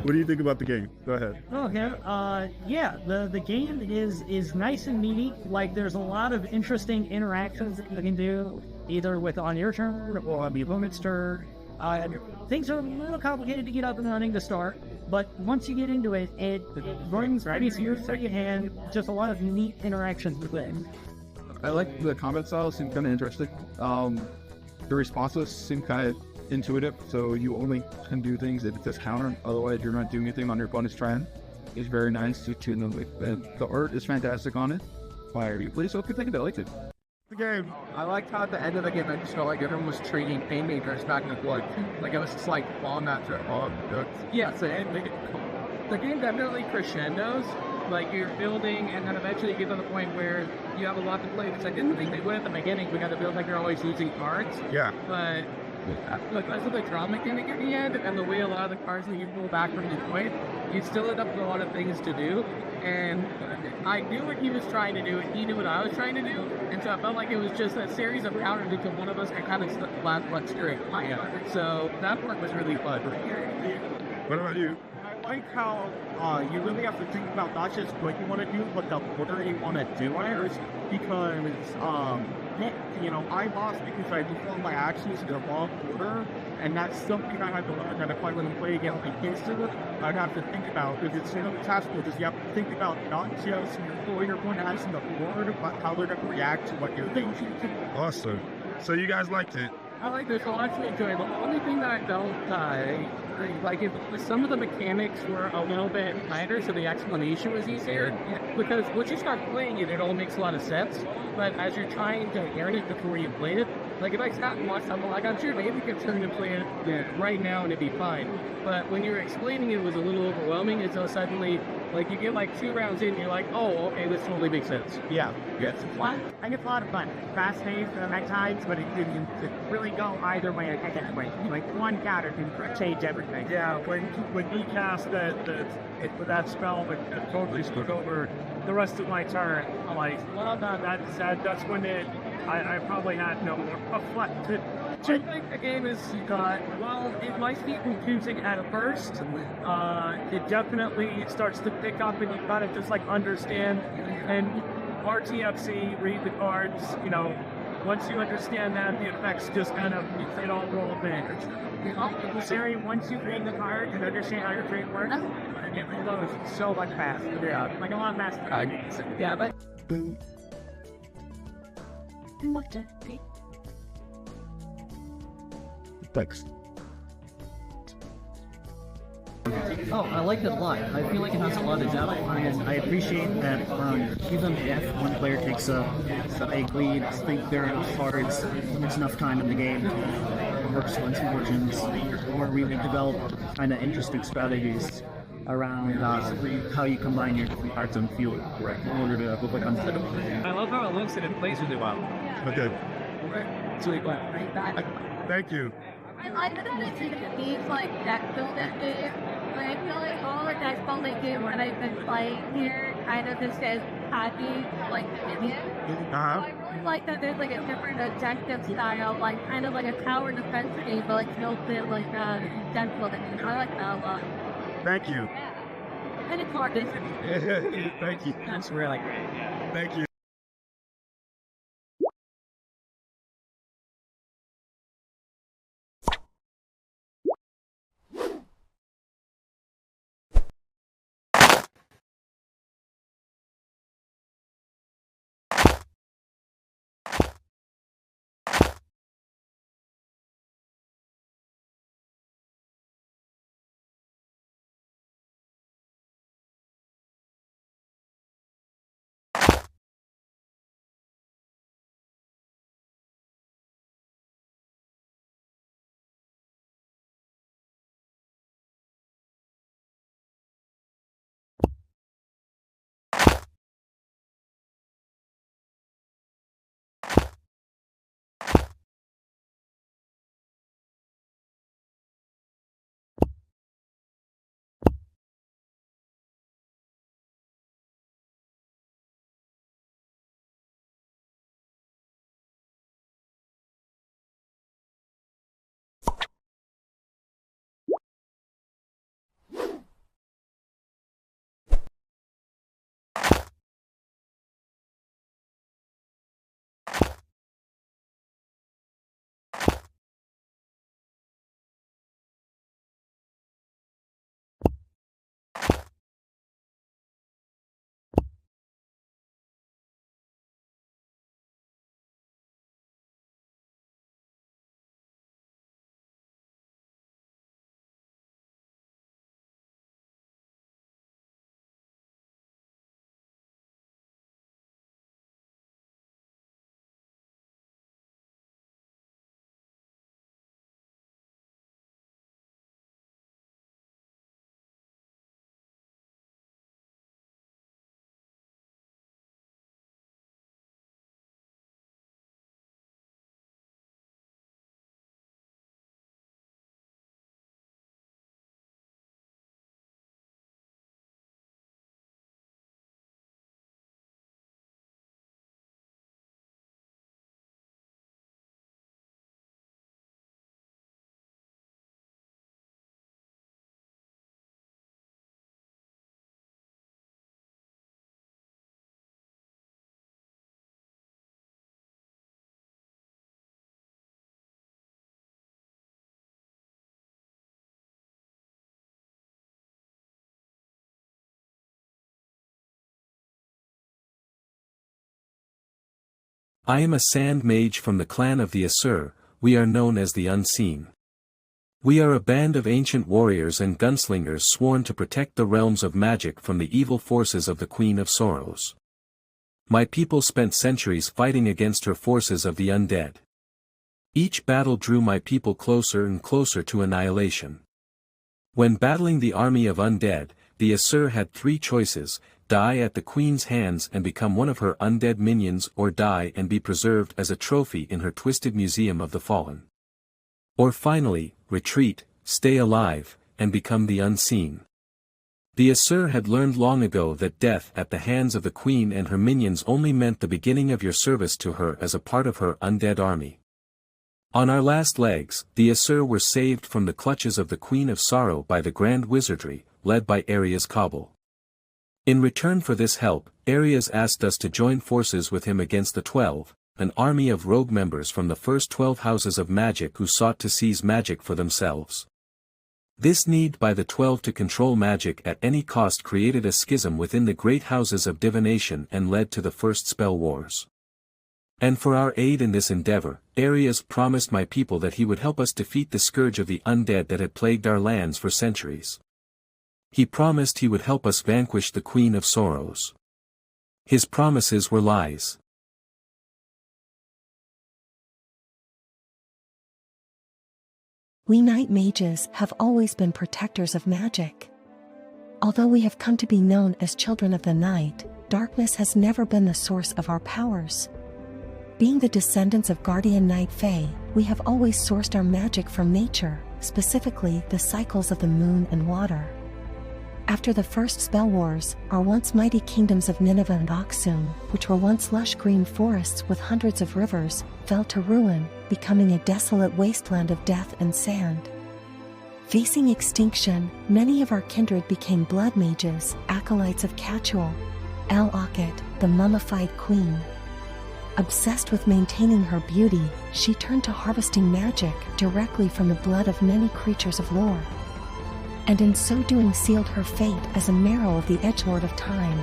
What do you think about the game? Go ahead. Okay. Yeah. The game is nice and neat. Like, there's a lot of interesting interactions that you can do, either with on your turn or on the opponent's turn. Things are a little complicated to get up and running to start, but once you get into it, it runs pretty smoothly and just a lot of neat interactions with it. I like the combat style, seemed kind of interesting. The responses seem kind of intuitive, so you only can do things if it says counter, otherwise you're not doing anything on your bonus turn. It's very nice to know. The art is fantastic on it. Fire you please, so good thing I liked it. The game. I liked how at the end of the game I just felt like everyone was trading haymakers back and forth. Like it was just like bomb after bomb. Yeah, so the game definitely crescendos. Like you're building, and then eventually you get to the point where you have a lot to play, which I didn't think they would at the beginning because it feels like you're always using cards. Yeah. But because of the draw mechanic at the end and the way a lot of the cards that you pull back from the point, you still end up with a lot of things to do. And I knew what he was trying to do, and he knew what I was trying to do. And so I felt like it was just a series of counters until one of us could kind of last one straight. So that part was really fun. What about you? I like how you really have to think about not just what you want to do, but the order you want to do it. Because, I lost because I performed my actions in the wrong order, and that's something I had to learn that if I were to play again like Kingston, I'd have to think about. Because it's one of the task forces, you have to think about not just your point acts in the board, but how they're going to react to what you're thinking. Awesome. So you guys liked it? I like this. I actually enjoyed it. The only thing that I felt like if some of the mechanics were a little bit tighter, so the explanation was easier. Because once you start playing it, it all makes a lot of sense. But as you're trying to learn it before you play it, like if I sat and watched something like I'm sure maybe could turn and play it right now and it'd be fine. But when you're explaining it was a little overwhelming, and so suddenly like you get like 2 rounds in, you're like, oh, okay, this totally makes sense. Yeah. Yes. I get a lot of fun. Fast-paced at times, but it can really go either way at that way. Like one counter can change everything. Yeah, when he cast that spell that totally took over the rest of my turn, I'm like, well, that's when I probably had no more reflected. I think the game is well, it might be confusing at first. It definitely starts to pick up, and you gotta just like understand and RTFC, read the cards. Once you understand that, the effects just kind of it all roll in. Sari, once you read the card and understand how your trade works, it goes so much faster. Yeah, Like a lot faster. Yeah, but Thanks. Oh, I like it a lot. I feel like it has a lot of depth, and I appreciate that even if one player takes a big lead, I think there are enough cards, there's enough time in the game to work some versions, or really develop kind of interesting strategies around how you combine your different cards and fuel in order to look like unstoppable. I love how it looks and it plays really well. Okay. sweet. Thank you. I like that it needs like deck building. But I feel like all the deck building game when I've been playing here kind of just says happy like minion. So I really like that there's like a different objective style, like kind of like a tower defense game, but like built in like deck building. I like that a lot. Thank you. And it's hard to Thank you. That's really great. Thank you. I am a sand mage from the clan of the Asur, we are known as the Unseen. We are a band of ancient warriors and gunslingers sworn to protect the realms of magic from the evil forces of the Queen of Sorrows. My people spent centuries fighting against her forces of the undead. Each battle drew my people closer and closer to annihilation. When battling the army of undead, the Asur had 3 choices: die at the Queen's hands and become one of her undead minions, or die and be preserved as a trophy in her twisted museum of the fallen. Or finally, retreat, stay alive, and become the unseen. The Asur had learned long ago that death at the hands of the Queen and her minions only meant the beginning of your service to her as a part of her undead army. On our last legs, the Asur were saved from the clutches of the Queen of Sorrow by the Grand Wizardry, led by Arias Kabul. In return for this help, Arias asked us to join forces with him against the 12, an army of rogue members from the first 12 houses of magic who sought to seize magic for themselves. This need by the 12 to control magic at any cost created a schism within the great houses of divination and led to the first spell wars. And for our aid in this endeavor, Arias promised my people that he would help us defeat the scourge of the undead that had plagued our lands for centuries. He promised he would help us vanquish the Queen of Sorrows. His promises were lies. We night mages have always been protectors of magic. Although we have come to be known as children of the night, darkness has never been the source of our powers. Being the descendants of guardian night fae, we have always sourced our magic from nature, specifically the cycles of the moon and water. After the first spell wars, our once mighty kingdoms of Nineveh and Aksum, which were once lush green forests with hundreds of rivers, fell to ruin, becoming a desolate wasteland of death and sand. Facing extinction, many of our kindred became blood mages, acolytes of Katual, El-Akhet, the mummified queen. Obsessed with maintaining her beauty, she turned to harvesting magic directly from the blood of many creatures of lore. And in so doing sealed her fate as a marrow of the edgelord of time,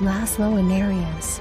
Laszlo Inarius,